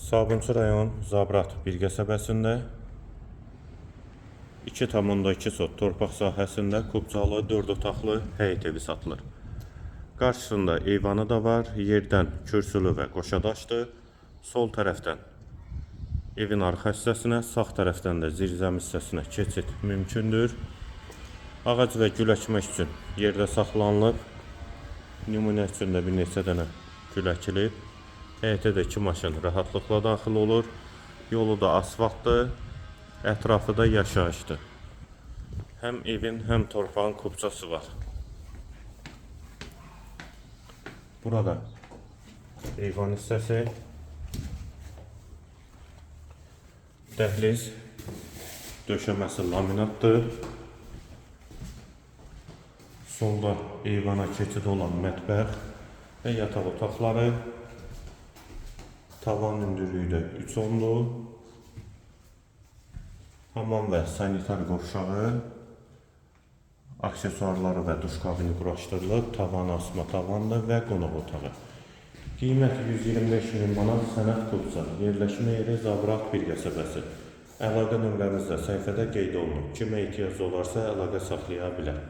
Sabunçu rayon Zabrat bir qəsəbəsində 2,2 sot torpaq sahəsində kubcalı 4 otaqlı həyət evi satılır. Qarşısında eyvanı da var, yerdən kürsülü və qoşadaşdır. Sol tərəfdən evin arxa hissəsinə, sağ tərəfdən də zirzəm hissəsinə keçid mümkündür. Ağac və gül əkmək üçün yerdə saxlanılıb. Nümunə üçün də bir neçə dənə gül əkilib. Həyətə də 2 maşın rahatlıqla daxil olur. Yolu da asfaltdır. Ətrafı da yaşayışdır. Həm evin, həm torpağın kubcası var. Burada eyvan hissəsi, dəhliz, döşəməsi laminatdır. Solda eyvana keçid olan mətbəx və yataq otaqları. Tavan hündürlüyü də 3 ondur. Hamam və sanitar qovşağı, aksesuarları və duş kabini quraşdırılıb. Tavan asma tavandır və qonaq otağı. Qiyməti 125 min manat sənəd kubca. Yerləşmə yeri Zabrat bir qəsəbəsi. Əlaqə nömrəmiz də səhifədə qeyd olunub. Kimə ehtiyac olarsa əlaqə saxlaya bilər.